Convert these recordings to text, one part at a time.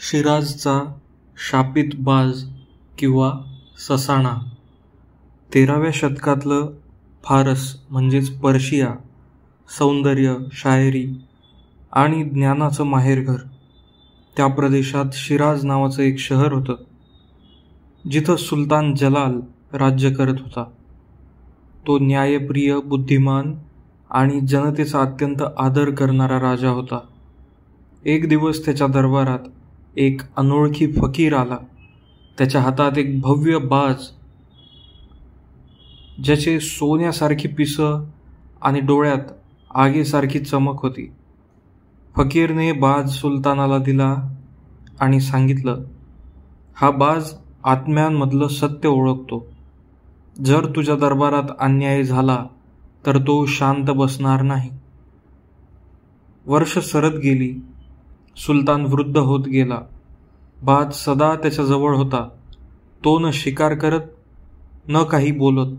शिराजचा शापित बाज किंवा ससाणा 13व्या शतकातलं फारस म्हणजेच पर्शिया सौंदर्य, शायरी आणि ज्ञानाचं माहेरघर. त्या प्रदेशात शिराज नावाचं एक शहर होतं, जिथं सुलतान जलाल राज्य करत होता. तो न्यायप्रिय, बुद्धिमान आणि जनतेचा अत्यंत आदर करणारा राजा होता. एक दिवस त्याच्या दरबारात एक अनोळखी फकीर आला. त्याच्या हातात एक भव्य बाज, ज्याचे सोन्यासारखी पिसं आणि डोळ्यात आगीसारखी चमक होती. फकीरने बाज सुलतानाला दिला आणि सांगितलं, हा बाज आत्म्यांमधलं सत्य ओळखतो. जर तुझ्या दरबारात अन्याय झाला तर तो शांत बसणार नाही. वर्ष सरत गेली. सुलतान वृद्ध होत गेला. बाज सदा त्याच्याजवळ होता. तो न शिकार करत न काही बोलत,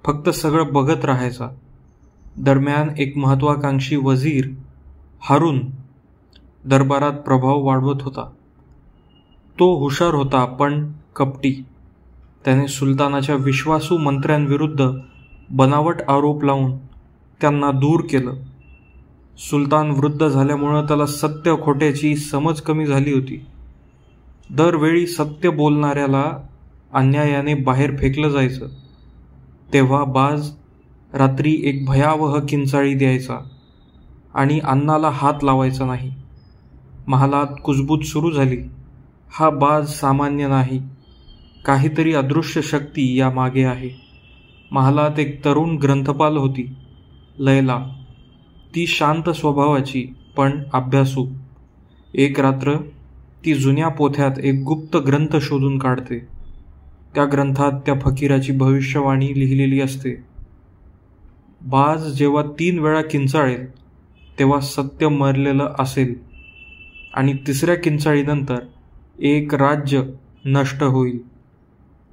फक्त सगळं बघत राहायचा. दरम्यान एक महत्वाकांक्षी वजीर हारून दरबारात प्रभाव वाढवत होता. तो हुशार होता पण कपटी. त्याने सुलतानाच्या विश्वासू मंत्र्यांविरुद्ध बनावट आरोप लावून त्यांना दूर केलं. सुलतान वृद्ध झाल्यामुळं त्याला सत्य खोट्याची समज कमी झाली होती. दरवेळी सत्य बोलणाऱ्याला अन्यायाने बाहेर फेकलं जायचं. तेव्हा बाज रात्री एक भयावह किंचाळी द्यायचा आणि अन्नाला हात लावायचा नाही. महालात कुजबूज सुरू झाली. हा बाज सामान्य नाही, काहीतरी अदृश्य शक्ती या मागे आहे. महालात एक तरुण ग्रंथपाल होती, लैला. ती शांत स्वभावाची पण अभ्यासू. एक रात्र ती जुन्या पोथ्यात एक गुप्त ग्रंथ शोधून काढते. त्या ग्रंथात त्या फकीराची भविष्यवाणी लिहिलेली असते. बाज जेव्हा 3 वेळा किंचाळेल तेव्हा सत्य मरलेलं असेल आणि 3ऱ्या किंचाळीनंतर एक राज्य नष्ट होईल.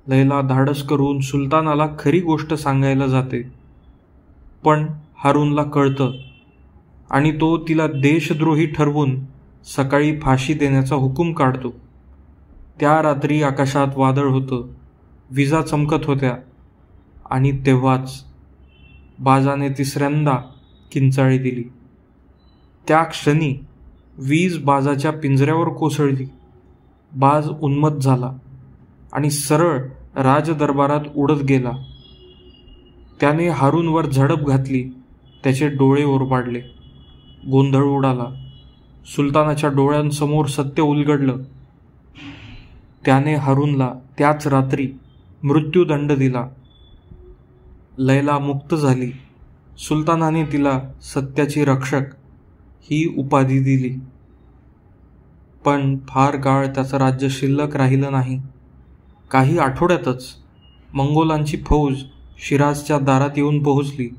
लैला धाडस करून सुलतानाला खरी गोष्ट सांगायला जाते, पण हारूनला कळतं आणि तो तिला देशद्रोही ठरवून सकाळी फाशी देण्याचा हुकूम काढतो. त्या रात्री आकाशात वादळ होतं, विजा चमकत होत्या आणि तेव्हाच बाजाने 3ऱ्यांदा किंचाळी दिली. त्या क्षणी वीज बाजाच्या पिंजऱ्यावर कोसळली. बाज उन्मत्त झाला आणि सरळ राजदरबारात उडत गेला. त्याने हारूनवर झडप घातली. त्याचे डोळे ओरबाडले. गोंधळ उडाला. सुलतानाच्या डोळ्यांसमोर सत्य उलगडलं. त्याने हारूनला त्याच रात्री मृत्यूदंड दिला. लैला मुक्त झाली. सुलतानाने तिला सत्याची रक्षक ही उपाधी दिली. पण फार काळ त्याचं राज्य शिल्लक राहिलं नाही. काही आठवड्यातच मंगोलांची फौज शिराजच्या दारात येऊन पोहोचली.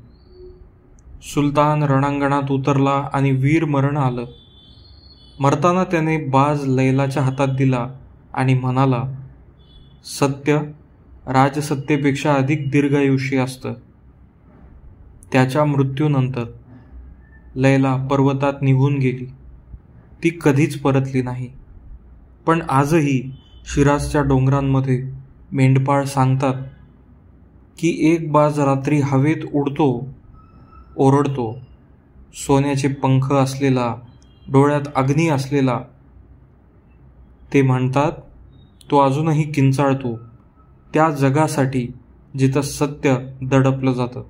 सुलतान रणांगणात उतरला आणि वीर मरण आलं. मरताना त्याने बाज लैलाच्या हातात दिला आणि म्हणाला, सत्य राजसत्तेपेक्षा अधिक दीर्घायुषी असतं. त्याच्या मृत्यूनंतर लैला पर्वतात निघून गेली. ती कधीच परतली नाही. पण आजही शिराजच्या डोंगरांमध्ये मेंढपाळ सांगतात की एक बाज रात्री हवेत उडतो, ओरडतो. सोन्याचे पंख असलेला, डोळ्यात अग्नी असलेला. ते म्हणतात तो अजूनही किंचाळतो, त्या जगासाठी जिथं सत्य दडपलं जातं.